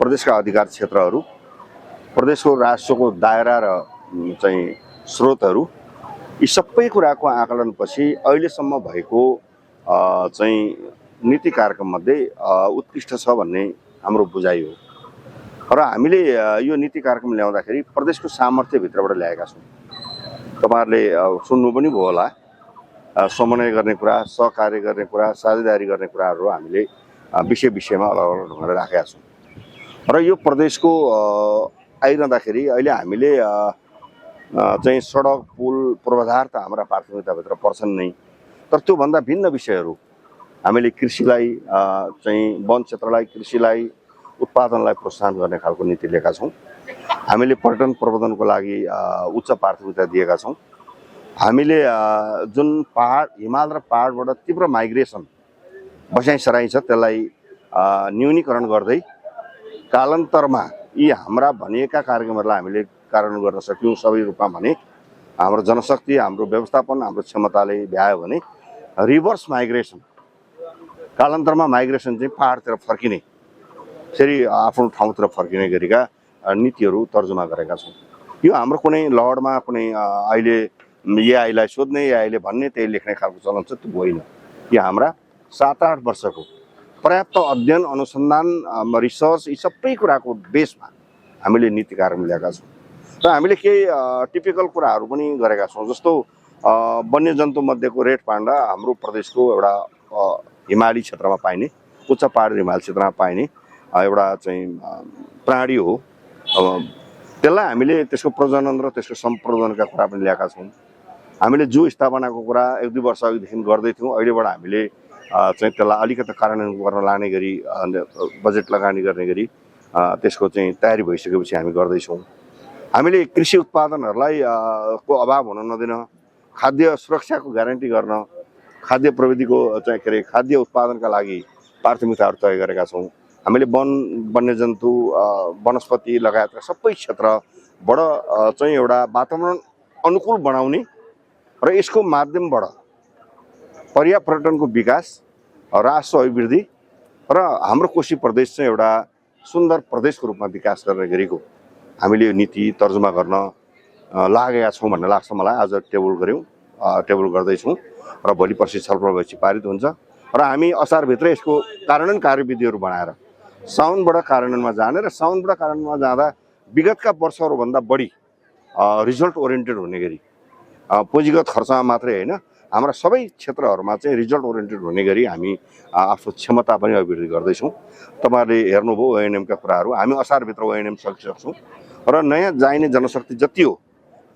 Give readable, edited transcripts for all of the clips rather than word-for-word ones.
प्रदेशका अधिकार क्षेत्रहरू, प्रदेशको राजस्वको दायरा र चाहिँ स्रोतहरू, यी सबै कुराको आकलनपछि अहिलेसम्म भएको चाहिँ नीति कार्यक्रममध्ये उत्कृष्ट छ भन्ने हाम्रो बुझाइ हो। र हामीले यो नीति कार्यक्रम ल्याउँदाखेरि प्रदेशको सामर्थ्यभित्रबाट ल्याएका छौँ। तपाईहरुले सुन्नु पनि भयो होला, समन्वय गर्ने कुरा, सहकार्य गर्ने कुरा, साझेदारी गर्ने कुराहरू हामीले विषयमा अलग-अलग ढङ्गले राखेका छौँ। र यो प्रदेशको आइरहँदाखेरि अहिले हामीले चाहिँ सडक, पुल, पूर्वाधार त हाम्रा प्राथमिकताभित्र पर्छन् नै, तर त्योभन्दा भिन्न विषयहरू हामीले कृषिलाई चाहिँ वन क्षेत्रलाई, कृषिलाई, उत्पादनलाई प्रोत्साहन गर्ने खालको नीति लिएका छौँ। हामीले पर्यटन प्रवर्धनको लागि उच्च प्राथमिकता दिएका छौँ। हामीले जुन पहाड, हिमाल र पहाडबाट तीव्र माइग्रेसन बसाइसराई छ त्यसलाई न्यूनीकरण गर्दै कालान्तरमा यी हाम्रा भनिएका कार्यक्रमहरूलाई हामीले कार्यान्वयन गर्न सक्यौँ सबै रूपमा भने हाम्रो जनशक्ति, हाम्रो व्यवस्थापन, हाम्रो क्षमताले भ्यायो भने रिभर्स माइग्रेसन, कालान्तरमा माइग्रेसन चाहिँ पहाडतिर फर्किने, फेरि आफ्नो ठाउँतिर फर्किने गरेका नीतिहरू तर्जुमा गरेका छौँ। यो हाम्रो कुनै लहरमा कुनै अहिले एआईलाई सोध्ने, एआईले भन्ने, त्यही लेख्ने खालको चलन छ, त्यो होइन। यो हाम्रा 7-8 वर्षको पर्याप्त अध्ययन, अनुसन्धान, रिसर्च, यी सबै कुराको बेसमा हामीले नीति कार्यक्रम ल्याएका छौँ। र हामीले केही टिपिकल कुराहरू पनि गरेका छौँ, जस्तो वन्यजन्तु मध्येको रेड पाण्डा हाम्रो प्रदेशको एउटा हिमाली क्षेत्रमा पाइने, उच्च पहाडी हिमाली क्षेत्रमा पाइने एउटा चाहिँ प्राणी हो। त्यसलाई हामीले त्यसको प्रजनन र त्यसको सम्प्रजनका कुरा पनि ल्याएका छौँ। हामीले जू स्थापनाको कुरा 1-2 वर्ष अघिदेखि गर्दै थियौँ। अहिलेबाट हामीले चाहिँ त्यसलाई अलिकति कार्यान्वयन गर्न लाने गरी बजेट लगानी गर्ने गरी त्यसको चाहिँ तयारी भइसकेपछि हामी गर्दैछौँ। हामीले कृषि उत्पादनहरूलाई को अभाव हुन नदिन, खाद्य सुरक्षाको ग्यारेन्टी गर्न, खाद्य प्रविधिको चाहिँ के अरे खाद्य उत्पादनका लागि प्राथमिकताहरू तय गरेका छौँ। हामीले वन्यजन्तु, वनस्पति लगायतका सबै क्षेत्रबाट चाहिँ एउटा वातावरण अनुकूल बनाउने र यसको माध्यमबाट पर्यापर्यटनको विकास, राष्ट्र अभिवृद्धि र हाम्रो कोशी प्रदेश चाहिँ एउटा सुन्दर प्रदेशको रूपमा विकास गर्ने गरेको हामीले यो नीति तर्जुमा गर्न लागेका छौँ भन्ने लाग्छ मलाई। आज टेबल गर्दैछौँ र भोलि पर्सि छलफल भएपछि पारित हुन्छ र हामी असारभित्र यसको कार्यान्वयन कार्यविधिहरू बनाएर साउनबाट कार्यान्वयनमा जाने र साउनबाट कार्यान्वयनमा जाँदा विगतका वर्षहरूभन्दा बढी रिजल्ट ओरिएन्टेड हुने गरी, पुँजीगत खर्चमा मात्रै होइन, हाम्रा सबै क्षेत्रहरूमा चाहिँ रिजल्ट ओरिएन्टेड हुने गरी हामी आफ्नो क्षमता पनि अभिवृद्धि गर्दैछौँ। तपाईँहरूले हेर्नुभयो ओएनएमका कुराहरू, हामी असारभित्र ओएनएम सकिसक्छौँ र नयाँ चाहिने जनशक्ति जति हो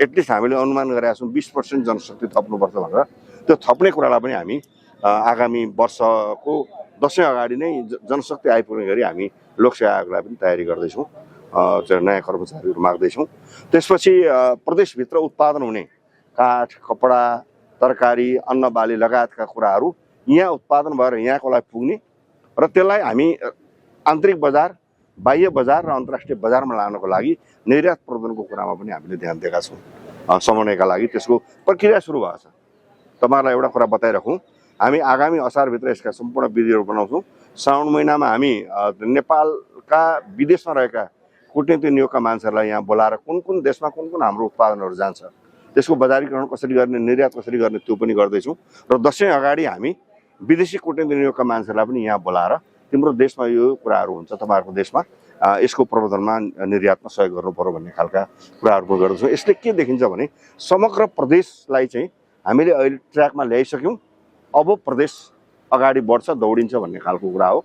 एटलिस्ट हामीले अनुमान गरेका छौँ 20% जनशक्ति थप्नुपर्छ भनेर। त्यो थप्ने कुरालाई पनि हामी आगामी वर्षको दशैं अगाडि नै जनशक्ति आइपुग्ने गरी हामी लोकसेवा आयोगलाई पनि तयारी गर्दैछौँ, नयाँ कर्मचारीहरू माग्दैछौँ। त्यसपछि प्रदेशभित्र उत्पादन हुने काठ, कपडा, तरकारी, अन्न बाली लगायतका कुराहरू यहाँ उत्पादन भएर यहाँको लागि पुग्ने र त्यसलाई हामी आन्तरिक बजार, बाह्य बजार र अन्तर्राष्ट्रिय बजारमा लानको लागि निर्यात प्रवर्धनको कुरामा पनि हामीले ध्यान दिएका छौँ। समन्वयका लागि त्यसको प्रक्रिया सुरु भएको छ। तपाईँहरूलाई एउटा कुरा बताइराखौँ, हामी आगामी असारभित्र यसका सम्पूर्ण विधिहरू बनाउँछौँ। साउन महिनामा हामी नेपालका विदेशमा रहेका कूटनीतिक नियोगका मान्छेहरूलाई यहाँ बोलाएर कुन देशमा कुन हाम्रो उत्पादनहरू जान्छ, त्यसको बजारीकरण कसरी गर्ने, निर्यात कसरी गर्ने, त्यो पनि गर्दैछौँ। र दशैं अगाडि हामी विदेशी कूटनीतिक नियोगका मान्छेहरूलाई पनि यहाँ बोलाएर तिम्रो देशमा यो कुराहरू हुन्छ, तपाईँहरूको देशमा यसको प्रवर्धनमा, निर्यातमा सहयोग गर्नु पर्यो भन्ने खालका कुराहरू पनि गर्दछौँ। यसले के देखिन्छ भने समग्र प्रदेशलाई चाहिँ हामीले अहिले ट्र्याकमा ल्याइसक्यौँ, अब प्रदेश अगाडि बढ्छ, दौडिन्छ भन्ने खालको कुरा हो।